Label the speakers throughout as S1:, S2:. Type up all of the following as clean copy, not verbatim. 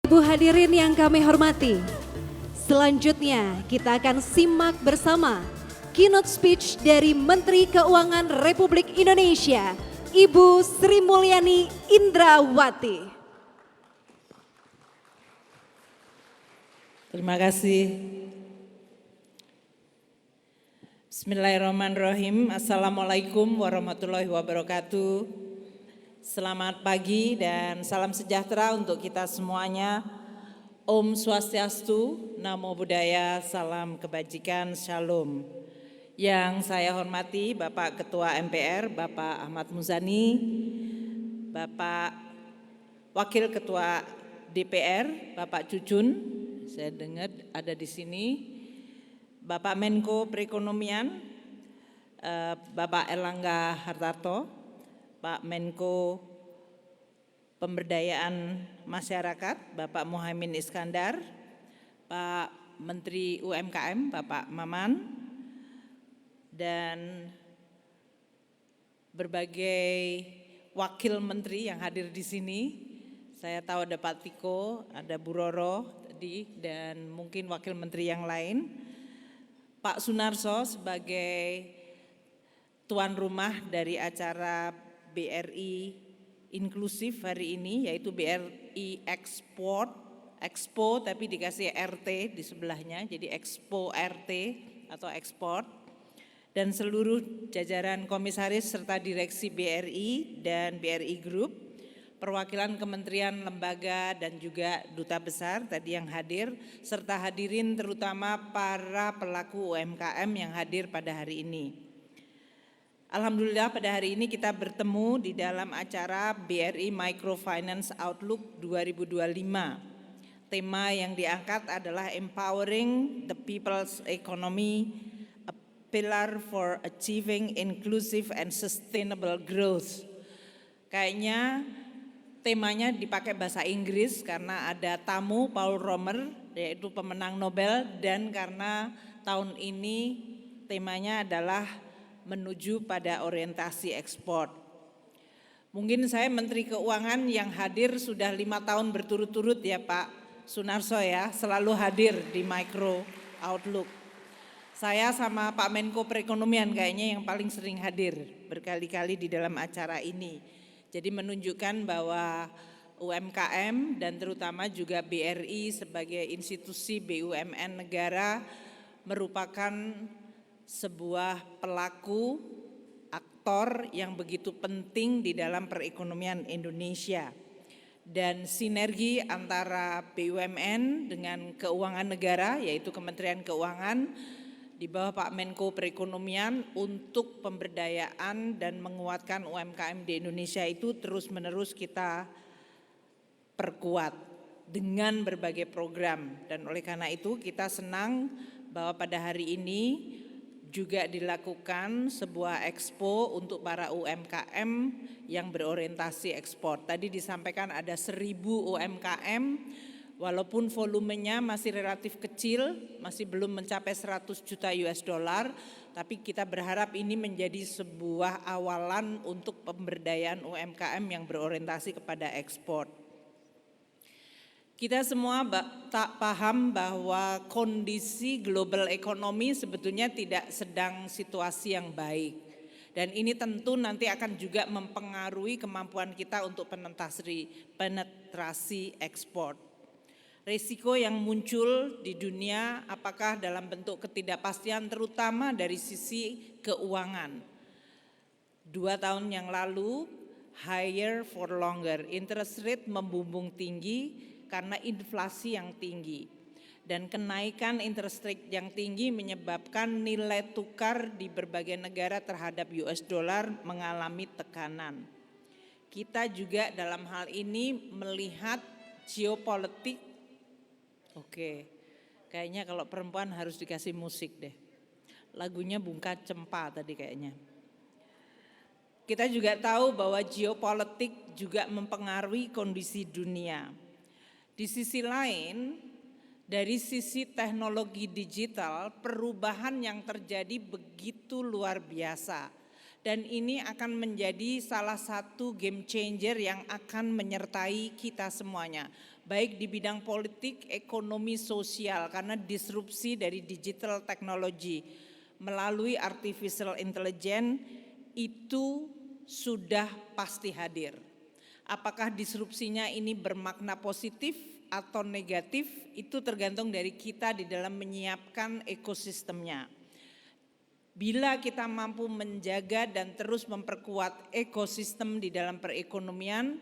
S1: Ibu hadirin yang kami hormati, selanjutnya kita akan simak bersama keynote speech dari Menteri Keuangan Republik Indonesia, Ibu Sri Mulyani Indrawati.
S2: Terima kasih. Bismillahirrahmanirrahim. Assalamualaikum warahmatullahi wabarakatuh. Selamat pagi dan salam sejahtera untuk kita semuanya. Om Swastiastu, Namo Buddhaya, salam kebajikan, Shalom. Yang saya hormati Bapak Ketua MPR, Bapak Ahmad Muzani, Bapak Wakil Ketua DPR, Bapak Cucun, saya dengar ada di sini, Bapak Menko Perekonomian, Bapak Erlangga Hartarto, Pak Menko Pemberdayaan Masyarakat, Bapak Muhaimin Iskandar, Pak Menteri UMKM, Bapak Maman, dan berbagai wakil menteri yang hadir di sini. Saya tahu ada Pak Tiko, ada Bu Roro tadi, dan mungkin wakil menteri yang lain. Pak Sunarso sebagai tuan rumah dari acara BRI inklusif hari ini, yaitu BRI Expo tapi dikasih RT di sebelahnya, jadi Expo RT atau ekspor, dan seluruh jajaran komisaris serta direksi BRI dan BRI Group, perwakilan kementerian, lembaga, dan juga duta besar tadi yang hadir, serta hadirin terutama para pelaku UMKM yang hadir pada hari ini. Alhamdulillah pada hari ini kita bertemu di dalam acara BRI Microfinance Outlook 2025. Tema yang diangkat adalah Empowering the People's Economy, a Pillar for Achieving Inclusive and Sustainable Growth. Kayaknya temanya dipakai bahasa Inggris karena ada tamu Paul Romer, yaitu pemenang Nobel, dan karena tahun ini temanya adalah menuju pada orientasi ekspor. Mungkin saya Menteri Keuangan yang hadir sudah 5 tahun berturut-turut ya Pak Sunarso ya, selalu hadir di Micro Outlook. Saya sama Pak Menko Perekonomian kayaknya yang paling sering hadir berkali-kali di dalam acara ini. Jadi menunjukkan bahwa UMKM dan terutama juga BRI sebagai institusi BUMN negara merupakan sebuah pelaku aktor yang begitu penting di dalam perekonomian Indonesia, dan sinergi antara BUMN dengan keuangan negara yaitu Kementerian Keuangan di bawah Pak Menko Perekonomian untuk pemberdayaan dan menguatkan UMKM di Indonesia itu terus-menerus kita perkuat dengan berbagai program, dan oleh karena itu kita senang bahwa pada hari ini juga dilakukan sebuah expo untuk para UMKM yang berorientasi ekspor. Tadi disampaikan ada 1.000 UMKM, walaupun volumenya masih relatif kecil, masih belum mencapai 100 juta US dollar, tapi kita berharap ini menjadi sebuah awalan untuk pemberdayaan UMKM yang berorientasi kepada ekspor. Kita semua tak paham bahwa kondisi global ekonomi sebetulnya tidak sedang situasi yang baik. Dan ini tentu nanti akan juga mempengaruhi kemampuan kita untuk penetrasi ekspor. Risiko yang muncul di dunia apakah dalam bentuk ketidakpastian terutama dari sisi keuangan. 2 tahun yang lalu, higher for longer, interest rate membumbung tinggi karena inflasi yang tinggi, dan kenaikan interest rate yang tinggi menyebabkan nilai tukar di berbagai negara terhadap US dollar mengalami tekanan. Kita juga dalam hal ini melihat geopolitik. Oke, kayaknya kalau perempuan harus dikasih musik deh. Lagunya Bungka Cempa tadi kayaknya. Kita juga tahu bahwa geopolitik juga mempengaruhi kondisi dunia. Di sisi lain, dari sisi teknologi digital, perubahan yang terjadi begitu luar biasa. dan ini akan menjadi salah satu game changer yang akan menyertai kita semuanya, baik di bidang politik, ekonomi, sosial, karena disrupsi dari digital technology melalui artificial intelligence itu sudah pasti hadir. Apakah disrupsinya ini bermakna positif atau negatif, itu tergantung dari kita di dalam menyiapkan ekosistemnya. Bila kita mampu menjaga dan terus memperkuat ekosistem di dalam perekonomian,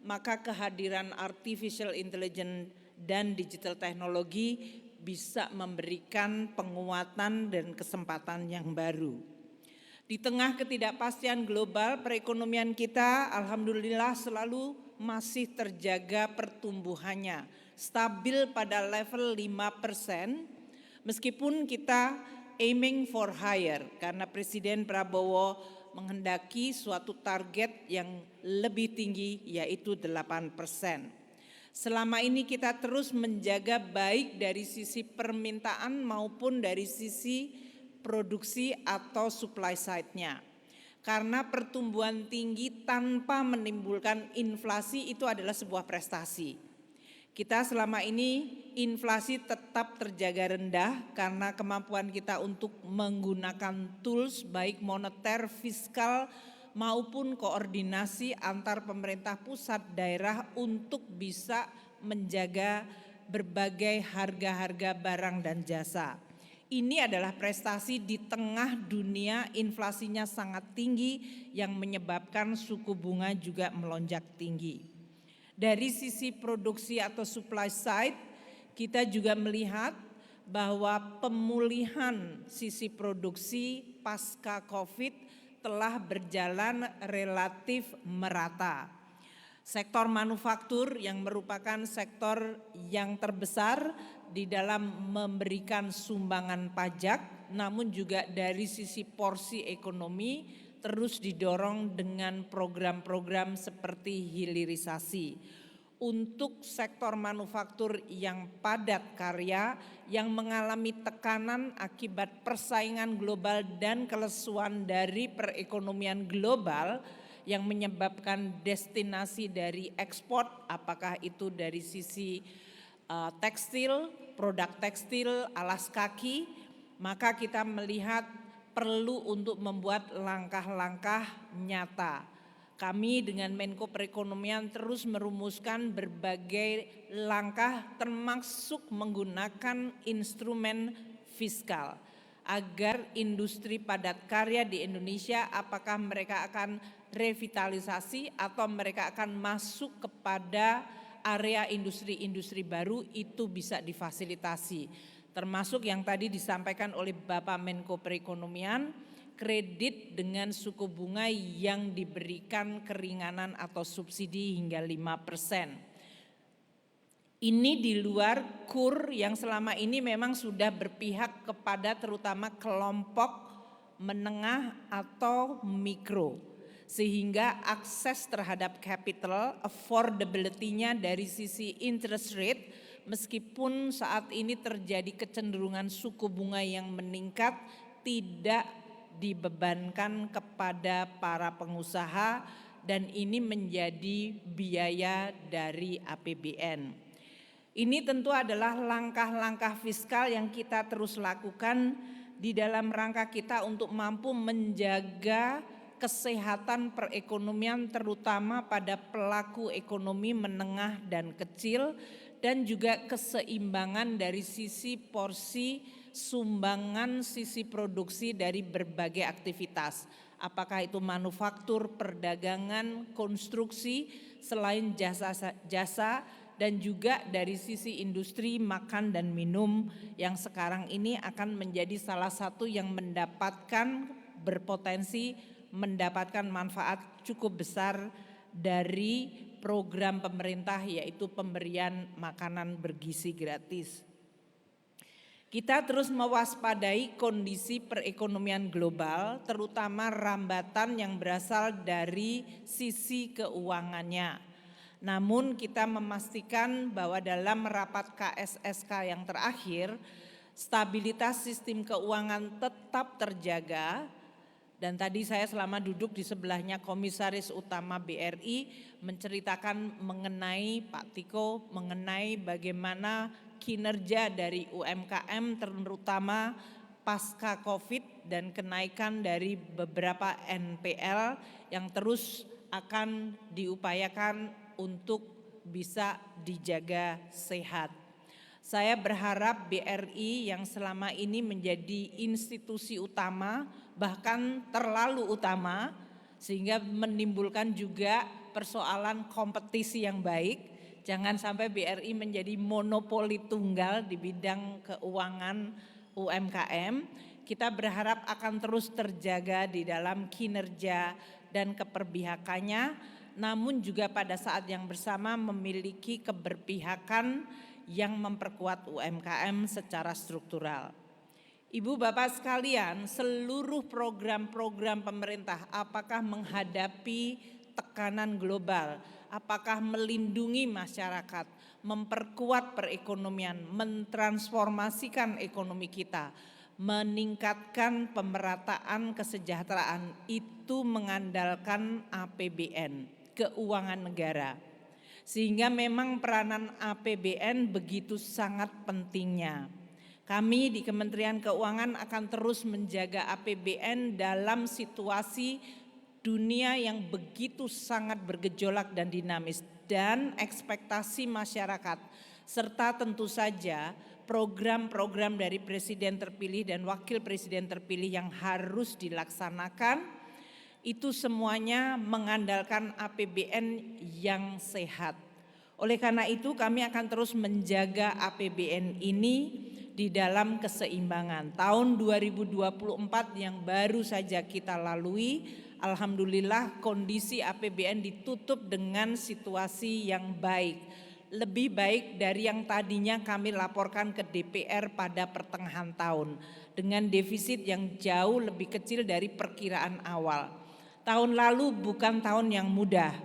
S2: maka kehadiran artificial intelligence dan digital teknologi bisa memberikan penguatan dan kesempatan yang baru. Di tengah ketidakpastian global, perekonomian kita alhamdulillah selalu masih terjaga pertumbuhannya, stabil pada level 5%, meskipun kita aiming for higher, karena Presiden Prabowo menghendaki suatu target yang lebih tinggi, yaitu 8%. Selama ini kita terus menjaga baik dari sisi permintaan maupun dari sisi produksi atau supply side-nya. Karena pertumbuhan tinggi tanpa menimbulkan inflasi itu adalah sebuah prestasi. Kita selama ini inflasi tetap terjaga rendah karena kemampuan kita untuk menggunakan tools baik moneter, fiskal maupun koordinasi antar pemerintah pusat daerah untuk bisa menjaga berbagai harga-harga barang dan jasa. Ini adalah prestasi di tengah dunia inflasinya sangat tinggi yang menyebabkan suku bunga juga melonjak tinggi. Dari sisi produksi atau supply side, kita juga melihat bahwa pemulihan sisi produksi pasca COVID telah berjalan relatif merata. Sektor manufaktur yang merupakan sektor yang terbesar di dalam memberikan sumbangan pajak, namun juga dari sisi porsi ekonomi terus didorong dengan program-program seperti hilirisasi. Untuk sektor manufaktur yang padat karya yang mengalami tekanan akibat persaingan global dan kelesuan dari perekonomian global yang menyebabkan destinasi dari ekspor, apakah itu dari sisi tekstil, produk tekstil, alas kaki, maka kita melihat perlu untuk membuat langkah-langkah nyata. Kami dengan Menko Perekonomian terus merumuskan berbagai langkah termasuk menggunakan instrumen fiskal agar industri padat karya di Indonesia apakah mereka akan revitalisasi atau mereka akan masuk kepada area industri-industri baru itu bisa difasilitasi. Termasuk yang tadi disampaikan oleh Bapak Menko Perekonomian, kredit dengan suku bunga yang diberikan keringanan atau subsidi hingga 5%. Ini di luar KUR yang selama ini memang sudah berpihak kepada terutama kelompok menengah atau mikro. Sehingga akses terhadap capital, affordability-nya dari sisi interest rate, meskipun saat ini terjadi kecenderungan suku bunga yang meningkat, tidak dibebankan kepada para pengusaha dan ini menjadi biaya dari APBN. Ini tentu adalah langkah-langkah fiskal yang kita terus lakukan di dalam rangka kita untuk mampu menjaga kesehatan perekonomian terutama pada pelaku ekonomi menengah dan kecil dan juga keseimbangan dari sisi porsi sumbangan sisi produksi dari berbagai aktivitas. Apakah itu manufaktur, perdagangan, konstruksi, selain jasa dan juga dari sisi industri makan dan minum yang sekarang ini akan menjadi salah satu yang mendapatkan berpotensi mendapatkan manfaat cukup besar dari program pemerintah yaitu pemberian makanan bergizi gratis. Kita terus mewaspadai kondisi perekonomian global terutama rambatan yang berasal dari sisi keuangannya. Namun kita memastikan bahwa dalam rapat KSSK yang terakhir stabilitas sistem keuangan tetap terjaga Dan tadi saya selama duduk di sebelahnya Komisaris Utama BRI menceritakan mengenai Pak Tiko, mengenai bagaimana kinerja dari UMKM terutama pasca COVID dan kenaikan dari beberapa NPL yang terus akan diupayakan untuk bisa dijaga sehat. Saya berharap BRI yang selama ini menjadi institusi utama, bahkan terlalu utama, sehingga menimbulkan juga persoalan kompetisi yang baik. Jangan sampai BRI menjadi monopoli tunggal di bidang keuangan UMKM. Kita berharap akan terus terjaga di dalam kinerja dan keperpihakannya, namun juga pada saat yang bersama memiliki keberpihakan yang memperkuat UMKM secara struktural. Ibu bapak sekalian, seluruh program-program pemerintah apakah menghadapi tekanan global, apakah melindungi masyarakat, memperkuat perekonomian, mentransformasikan ekonomi kita, meningkatkan pemerataan kesejahteraan, itu mengandalkan APBN, keuangan negara. Sehingga memang peranan APBN begitu sangat pentingnya. Kami di Kementerian Keuangan akan terus menjaga APBN dalam situasi dunia yang begitu sangat bergejolak dan dinamis, dan ekspektasi masyarakat, serta tentu saja program-program dari Presiden terpilih dan Wakil Presiden terpilih yang harus dilaksanakan. Itu semuanya mengandalkan APBN yang sehat. Oleh karena itu kami akan terus menjaga APBN ini di dalam keseimbangan. Tahun 2024 yang baru saja kita lalui, alhamdulillah kondisi APBN ditutup dengan situasi yang baik. Lebih baik dari yang tadinya kami laporkan ke DPR pada pertengahan tahun, dengan defisit yang jauh lebih kecil dari perkiraan awal. Tahun lalu bukan tahun yang mudah,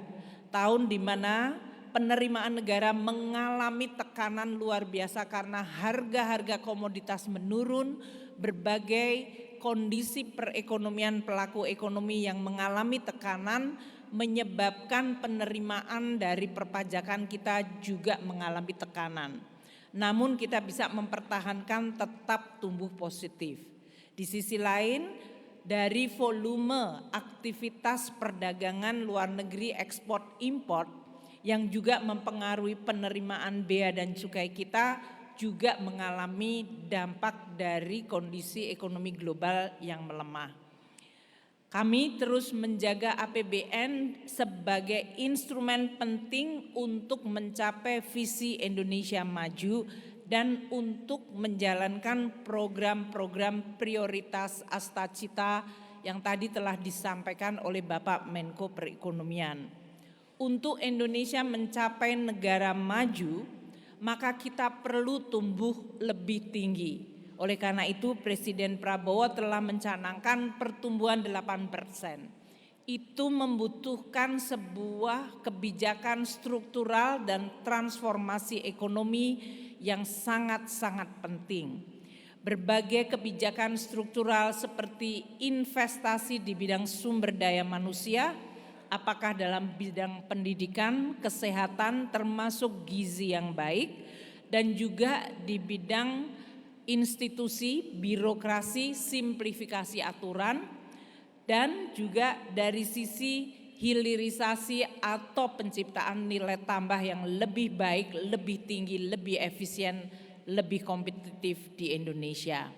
S2: tahun di mana penerimaan negara mengalami tekanan luar biasa karena harga-harga komoditas menurun, berbagai kondisi perekonomian pelaku ekonomi yang mengalami tekanan menyebabkan penerimaan dari perpajakan kita juga mengalami tekanan. Namun kita bisa mempertahankan tetap tumbuh positif. Di sisi lain, dari volume aktivitas perdagangan luar negeri ekspor impor yang juga mempengaruhi penerimaan bea dan cukai kita juga mengalami dampak dari kondisi ekonomi global yang melemah. Kami terus menjaga APBN sebagai instrumen penting untuk mencapai visi Indonesia maju dan untuk menjalankan program-program prioritas Astacita yang tadi telah disampaikan oleh Bapak Menko Perekonomian. Untuk Indonesia mencapai negara maju, maka kita perlu tumbuh lebih tinggi. Oleh karena itu Presiden Prabowo telah mencanangkan pertumbuhan 8%. Itu membutuhkan sebuah kebijakan struktural dan transformasi ekonomi yang sangat-sangat penting. Berbagai kebijakan struktural seperti investasi di bidang sumber daya manusia, apakah dalam bidang pendidikan, kesehatan termasuk gizi yang baik, dan juga di bidang institusi, birokrasi, simplifikasi aturan, dan juga dari sisi hilirisasi atau penciptaan nilai tambah yang lebih baik, lebih tinggi, lebih efisien, lebih kompetitif di Indonesia.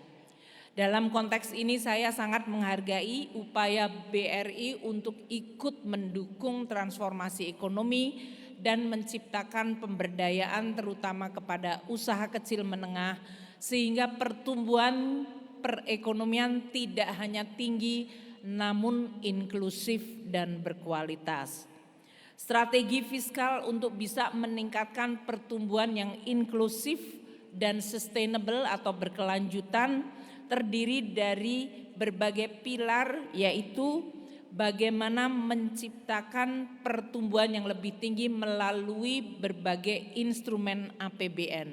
S2: Dalam konteks ini saya sangat menghargai upaya BRI untuk ikut mendukung transformasi ekonomi dan menciptakan pemberdayaan terutama kepada usaha kecil menengah sehingga pertumbuhan perekonomian tidak hanya tinggi namun inklusif dan berkualitas. Strategi fiskal untuk bisa meningkatkan pertumbuhan yang inklusif dan sustainable atau berkelanjutan terdiri dari berbagai pilar, yaitu bagaimana menciptakan pertumbuhan yang lebih tinggi melalui berbagai instrumen APBN,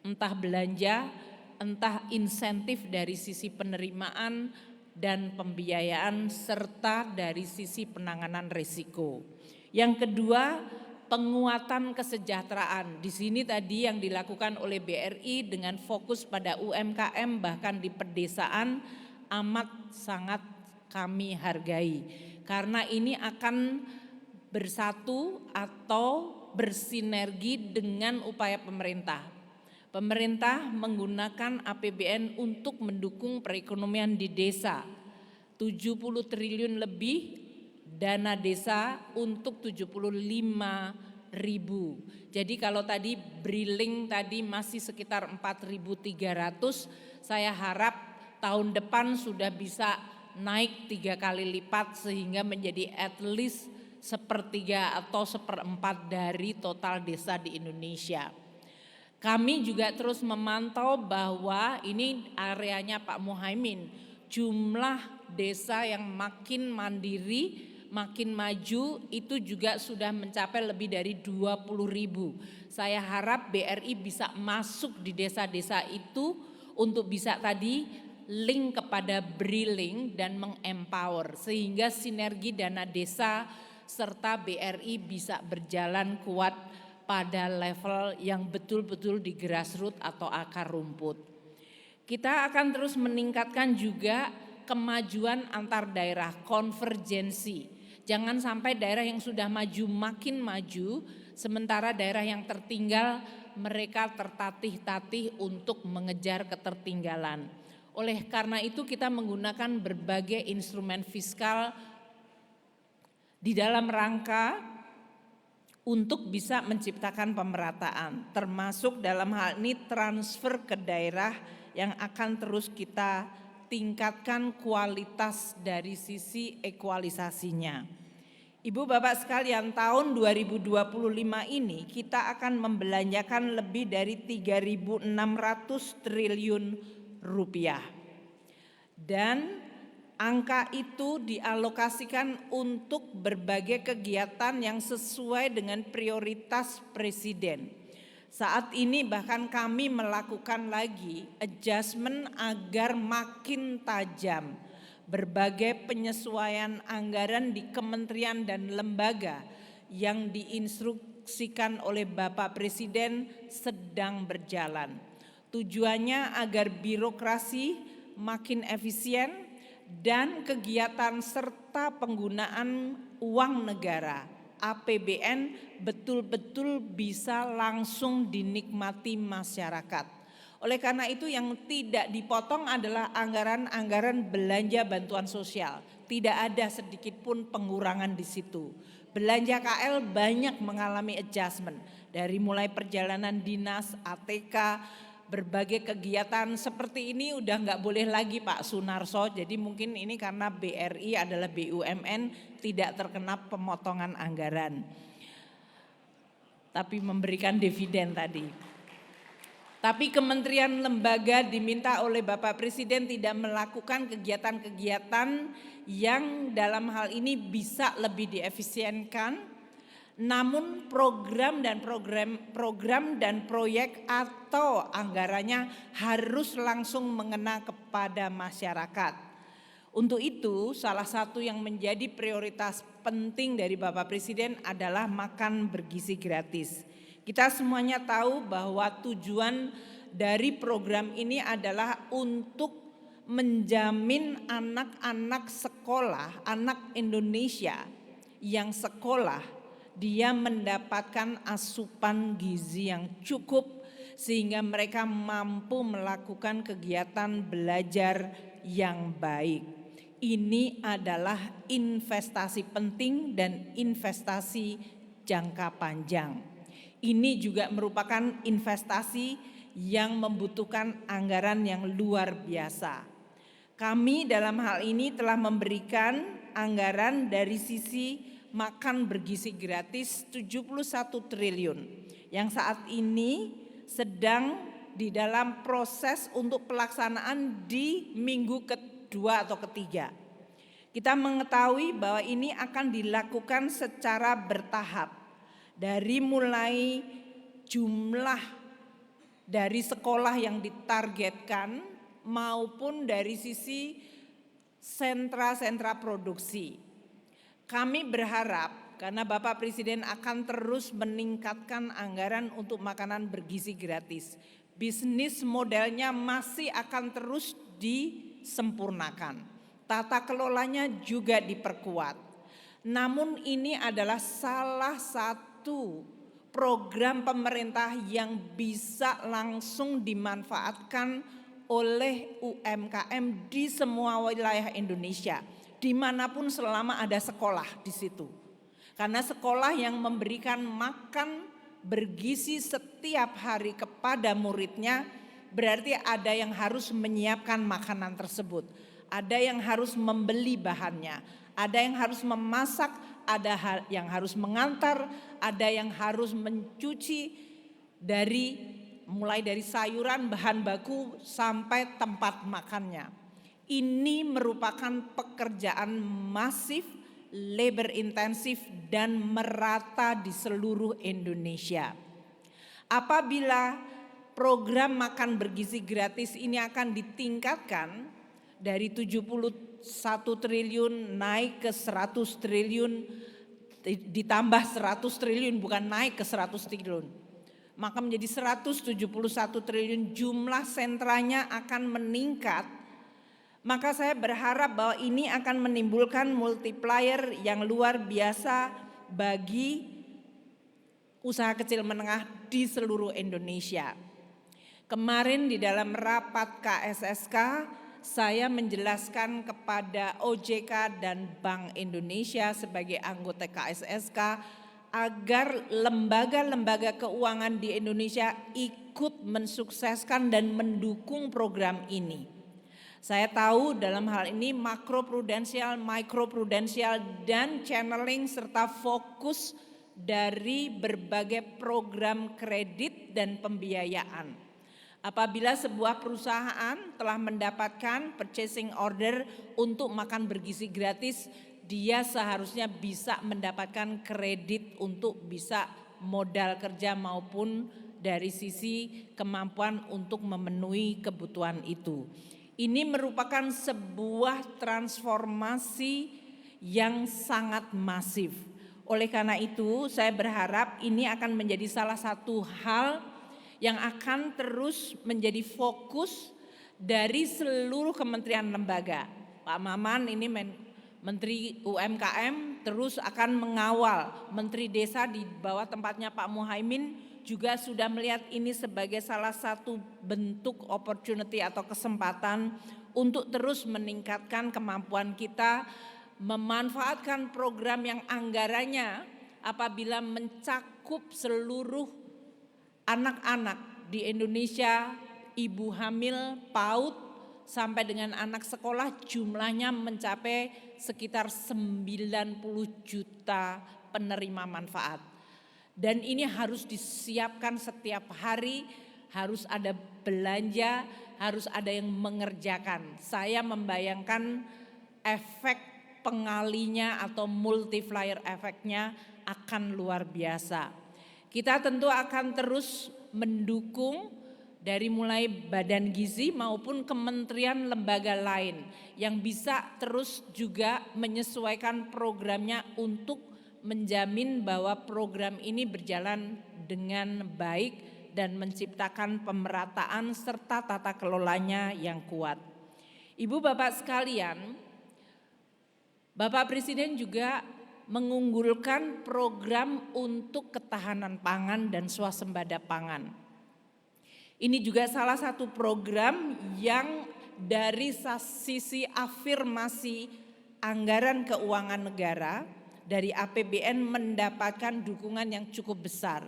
S2: entah belanja, entah insentif dari sisi penerimaan, dan pembiayaan serta dari sisi penanganan risiko. Yang kedua, penguatan kesejahteraan. Di sini tadi yang dilakukan oleh BRI dengan fokus pada UMKM bahkan di pedesaan amat sangat kami hargai. Karena ini akan bersatu atau bersinergi dengan upaya pemerintah. Pemerintah menggunakan APBN untuk mendukung perekonomian di desa, 70 triliun lebih dana desa untuk 75.000. Jadi kalau tadi briling tadi masih sekitar 4.300, saya harap tahun depan sudah bisa naik 3 kali lipat sehingga menjadi at least 1/3 atau 1/4 dari total desa di Indonesia. Kami juga terus memantau bahwa ini areanya Pak Muhaimin, jumlah desa yang makin mandiri, makin maju itu juga sudah mencapai lebih dari 20.000. Saya harap BRI bisa masuk di desa-desa itu untuk bisa tadi link kepada briling dan mengempower sehingga sinergi dana desa serta BRI bisa berjalan kuat pada level yang betul-betul di grassroots atau akar rumput. Kita akan terus meningkatkan juga kemajuan antar daerah, konvergensi. Jangan sampai daerah yang sudah maju makin maju, sementara daerah yang tertinggal mereka tertatih-tatih untuk mengejar ketertinggalan. Oleh karena itu kita menggunakan berbagai instrumen fiskal di dalam rangka untuk bisa menciptakan pemerataan, termasuk dalam hal ini transfer ke daerah yang akan terus kita tingkatkan kualitas dari sisi ekualisasinya. Ibu Bapak sekalian, tahun 2025 ini kita akan membelanjakan lebih dari 3.600 triliun rupiah. Dan angka itu dialokasikan untuk berbagai kegiatan yang sesuai dengan prioritas Presiden. Saat ini bahkan kami melakukan lagi adjustment agar makin tajam. Berbagai penyesuaian anggaran di kementerian dan lembaga yang diinstruksikan oleh Bapak Presiden sedang berjalan. Tujuannya agar birokrasi makin efisien dan kegiatan serta penggunaan uang negara APBN betul-betul bisa langsung dinikmati masyarakat. Oleh karena itu yang tidak dipotong adalah anggaran-anggaran belanja bantuan sosial. Tidak ada sedikit pun pengurangan di situ. Belanja KL banyak mengalami adjustment dari mulai perjalanan dinas, ATK, berbagai kegiatan seperti ini udah nggak boleh lagi Pak Sunarso. Jadi mungkin ini karena BRI adalah BUMN tidak terkena pemotongan anggaran. Tapi memberikan dividen tadi. Tapi kementerian lembaga diminta oleh Bapak Presiden tidak melakukan kegiatan-kegiatan yang dalam hal ini bisa lebih diefisienkan. Namun program dan proyek atau anggarannya harus langsung mengena kepada masyarakat. Untuk itu salah satu yang menjadi prioritas penting dari Bapak Presiden adalah makan bergizi gratis. Kita semuanya tahu bahwa tujuan dari program ini adalah untuk menjamin anak-anak sekolah, anak Indonesia yang sekolah dia mendapatkan asupan gizi yang cukup sehingga mereka mampu melakukan kegiatan belajar yang baik. Ini adalah investasi penting dan investasi jangka panjang. Ini juga merupakan investasi yang membutuhkan anggaran yang luar biasa. Kami dalam hal ini telah memberikan anggaran dari sisi makan bergizi gratis 71 triliun yang saat ini sedang di dalam proses untuk pelaksanaan di minggu kedua atau ketiga. Kita mengetahui bahwa ini akan dilakukan secara bertahap dari mulai jumlah dari sekolah yang ditargetkan maupun dari sisi sentra-sentra produksi. Kami berharap karena Bapak Presiden akan terus meningkatkan anggaran untuk makanan bergizi gratis. Bisnis modelnya masih akan terus disempurnakan. Tata kelolanya juga diperkuat. Namun ini adalah salah satu program pemerintah yang bisa langsung dimanfaatkan oleh UMKM di semua wilayah Indonesia, dimanapun selama ada sekolah di situ. Karena sekolah yang memberikan makan bergizi setiap hari kepada muridnya, berarti ada yang harus menyiapkan makanan tersebut, ada yang harus membeli bahannya, ada yang harus memasak, ada yang harus mengantar, ada yang harus mencuci mulai dari sayuran, bahan baku sampai tempat makannya. Ini merupakan pekerjaan masif, labor intensif dan merata di seluruh Indonesia. Apabila program makan bergizi gratis ini akan ditingkatkan dari 71 triliun naik ke 100 triliun, ditambah 100 triliun bukan naik ke 100 triliun, maka menjadi 171 triliun, jumlah sentranya akan meningkat. Maka saya berharap bahwa ini akan menimbulkan multiplier yang luar biasa bagi usaha kecil menengah di seluruh Indonesia. Kemarin di dalam rapat KSSK saya menjelaskan kepada OJK dan Bank Indonesia sebagai anggota KSSK agar lembaga-lembaga keuangan di Indonesia ikut mensukseskan dan mendukung program ini. Saya tahu dalam hal ini makroprudensial, mikroprudensial dan channeling serta fokus dari berbagai program kredit dan pembiayaan. Apabila sebuah perusahaan telah mendapatkan purchasing order untuk makan bergizi gratis, dia seharusnya bisa mendapatkan kredit untuk bisa modal kerja maupun dari sisi kemampuan untuk memenuhi kebutuhan itu. Ini merupakan sebuah transformasi yang sangat masif. Oleh karena itu, saya berharap ini akan menjadi salah satu hal yang akan terus menjadi fokus dari seluruh kementerian lembaga. Pak Maman ini Menteri UMKM terus akan mengawal, Menteri Desa di bawah tempatnya Pak Muhaimin juga sudah melihat ini sebagai salah satu bentuk opportunity atau kesempatan untuk terus meningkatkan kemampuan kita memanfaatkan program yang anggarannya apabila mencakup seluruh anak-anak di Indonesia, ibu hamil, PAUD sampai dengan anak sekolah jumlahnya mencapai sekitar 90 juta penerima manfaat. Dan ini harus disiapkan setiap hari, harus ada belanja, harus ada yang mengerjakan. Saya membayangkan efek pengalinya atau multiplier efeknya akan luar biasa. Kita tentu akan terus mendukung dari mulai Badan Gizi maupun kementerian lembaga lain yang bisa terus juga menyesuaikan programnya untuk menjamin bahwa program ini berjalan dengan baik dan menciptakan pemerataan serta tata kelolanya yang kuat. Ibu bapak sekalian, Bapak Presiden juga mengunggulkan program untuk ketahanan pangan dan swasembada pangan. Ini juga salah satu program yang dari sisi afirmasi anggaran keuangan negara dari APBN mendapatkan dukungan yang cukup besar.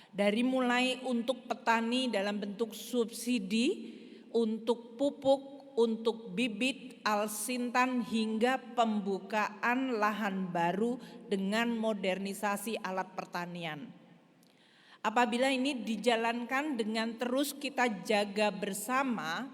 S2: Dari mulai untuk petani dalam bentuk subsidi, untuk pupuk, untuk bibit, alsintan hingga pembukaan lahan baru dengan modernisasi alat pertanian. Apabila ini dijalankan dengan terus kita jaga bersama,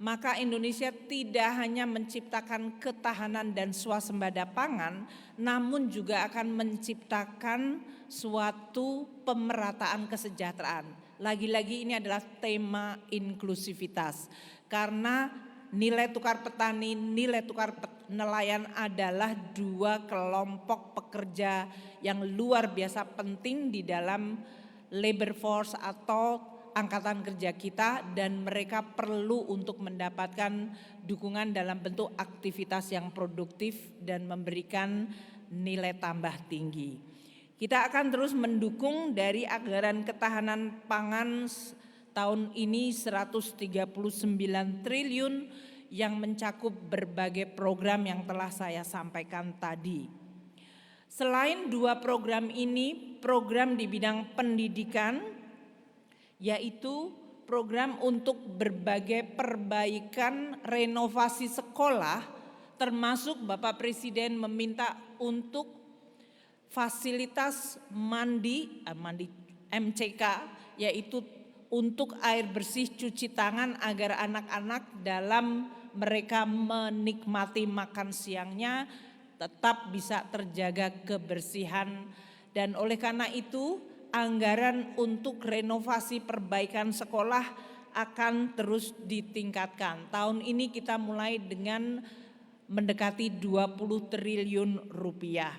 S2: maka Indonesia tidak hanya menciptakan ketahanan dan swasembada pangan, namun juga akan menciptakan suatu pemerataan kesejahteraan. Lagi-lagi ini adalah tema inklusivitas, karena nilai tukar petani, nilai tukar nelayan adalah dua kelompok pekerja yang luar biasa penting di dalam labor force atau angkatan kerja kita, dan mereka perlu untuk mendapatkan dukungan dalam bentuk aktivitas yang produktif dan memberikan nilai tambah tinggi. Kita akan terus mendukung dari anggaran ketahanan pangan tahun ini 139 triliun yang mencakup berbagai program yang telah saya sampaikan tadi. Selain dua program ini, program di bidang pendidikan yaitu program untuk berbagai perbaikan renovasi sekolah, termasuk Bapak Presiden meminta untuk fasilitas mandi MCK, yaitu untuk air bersih cuci tangan agar anak-anak dalam mereka menikmati makan siangnya tetap bisa terjaga kebersihan. Dan oleh karena itu anggaran untuk renovasi perbaikan sekolah akan terus ditingkatkan. Tahun ini kita mulai dengan mendekati 20 triliun rupiah.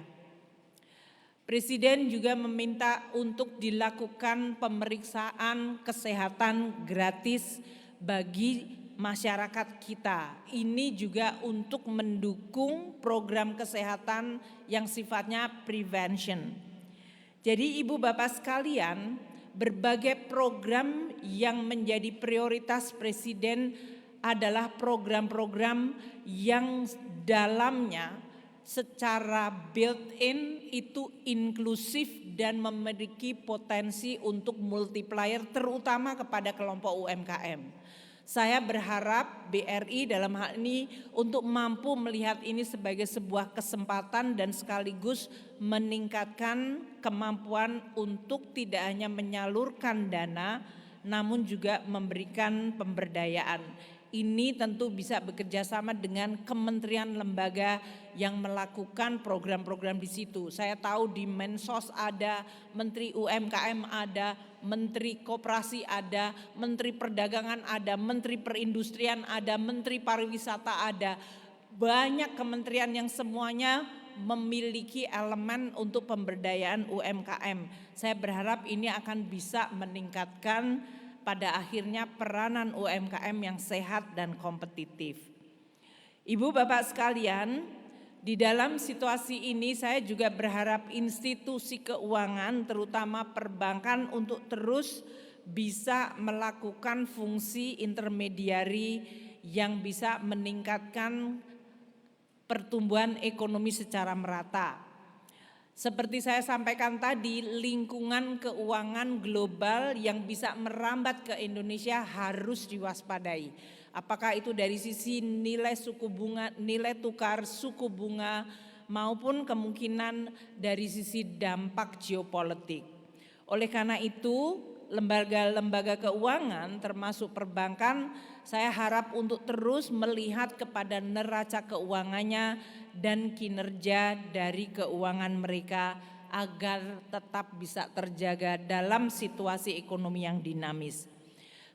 S2: Presiden juga meminta untuk dilakukan pemeriksaan kesehatan gratis bagi masyarakat kita. Ini juga untuk mendukung program kesehatan yang sifatnya prevention. Jadi Ibu Bapak sekalian, berbagai program yang menjadi prioritas Presiden adalah program-program yang dalamnya secara built-in itu inklusif dan memiliki potensi untuk multiplier terutama kepada kelompok UMKM. Saya berharap BRI dalam hal ini untuk mampu melihat ini sebagai sebuah kesempatan dan sekaligus meningkatkan kemampuan untuk tidak hanya menyalurkan dana namun juga memberikan pemberdayaan. Ini tentu bisa bekerja sama dengan kementerian lembaga yang melakukan program-program di situ. Saya tahu di Mensos ada, Menteri UMKM ada, Menteri Koperasi ada, Menteri Perdagangan ada, Menteri Perindustrian ada, Menteri Pariwisata ada. Banyak kementerian yang semuanya memiliki elemen untuk pemberdayaan UMKM. Saya berharap ini akan bisa meningkatkan pada akhirnya peranan UMKM yang sehat dan kompetitif. Ibu Bapak sekalian, di dalam situasi ini saya juga berharap institusi keuangan terutama perbankan untuk terus bisa melakukan fungsi intermediari yang bisa meningkatkan pertumbuhan ekonomi secara merata. Seperti saya sampaikan tadi, lingkungan keuangan global yang bisa merambat ke Indonesia harus diwaspadai. Apakah itu dari sisi nilai suku bunga, nilai tukar suku bunga maupun kemungkinan dari sisi dampak geopolitik. Oleh karena itu, lembaga-lembaga keuangan termasuk perbankan saya harap untuk terus melihat kepada neraca keuangannya dan kinerja dari keuangan mereka agar tetap bisa terjaga dalam situasi ekonomi yang dinamis.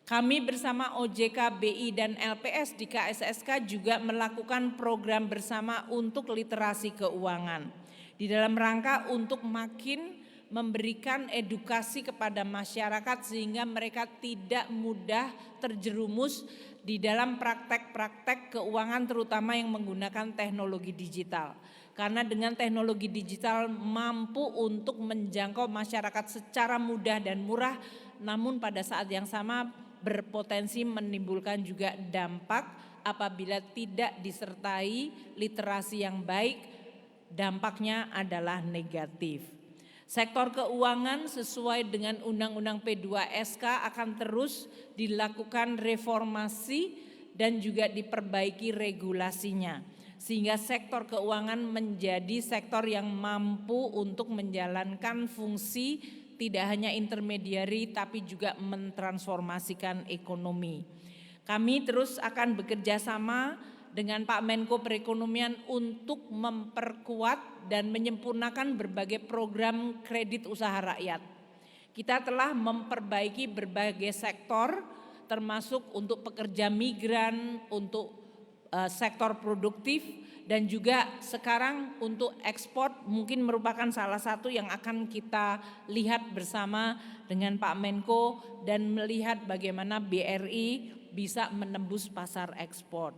S2: Kami bersama OJK, BI dan LPS di KSSK juga melakukan program bersama untuk literasi keuangan di dalam rangka untuk makin memberikan edukasi kepada masyarakat sehingga mereka tidak mudah terjerumus di dalam praktek-praktek keuangan terutama yang menggunakan teknologi digital. Karena dengan teknologi digital mampu untuk menjangkau masyarakat secara mudah dan murah, namun pada saat yang sama berpotensi menimbulkan juga dampak apabila tidak disertai literasi yang baik, dampaknya adalah negatif. Sektor keuangan sesuai dengan Undang-Undang P2SK akan terus dilakukan reformasi dan juga diperbaiki regulasinya. Sehingga sektor keuangan menjadi sektor yang mampu untuk menjalankan fungsi tidak hanya intermediari tapi juga mentransformasikan ekonomi. Kami terus akan bekerja sama dengan Pak Menko Perekonomian untuk memperkuat dan menyempurnakan berbagai program kredit usaha rakyat. Kita telah memperbaiki berbagai sektor termasuk untuk pekerja migran, untuk sektor produktif, dan juga sekarang untuk ekspor mungkin merupakan salah satu yang akan kita lihat bersama dengan Pak Menko dan melihat bagaimana BRI bisa menembus pasar ekspor.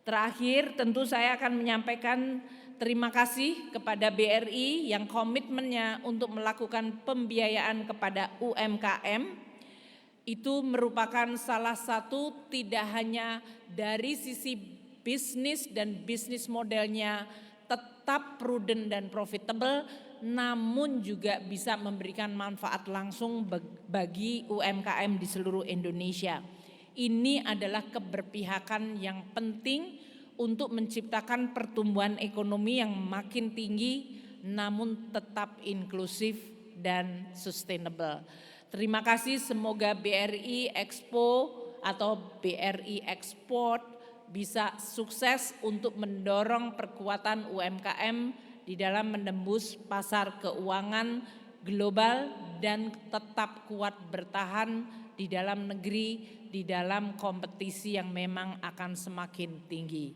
S2: Terakhir tentu saya akan menyampaikan terima kasih kepada BRI yang komitmennya untuk melakukan pembiayaan kepada UMKM. Itu merupakan salah satu tidak hanya dari sisi bisnis dan bisnis modelnya tetap prudent dan profitable, namun juga bisa memberikan manfaat langsung bagi UMKM di seluruh Indonesia. Ini adalah keberpihakan yang penting untuk menciptakan pertumbuhan ekonomi yang makin tinggi namun tetap inklusif dan sustainable. Terima kasih, semoga BRI Expo atau BRI Export bisa sukses untuk mendorong perkuatan UMKM di dalam menembus pasar keuangan global dan tetap kuat bertahan di dalam negeri, di dalam kompetisi yang memang akan semakin tinggi.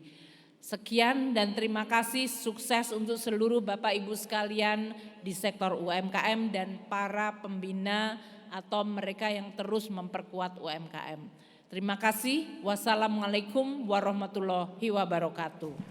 S2: Sekian dan terima kasih, sukses untuk seluruh Bapak Ibu sekalian di sektor UMKM dan para pembina atau mereka yang terus memperkuat UMKM. Terima kasih. Wassalamualaikum warahmatullahi wabarakatuh.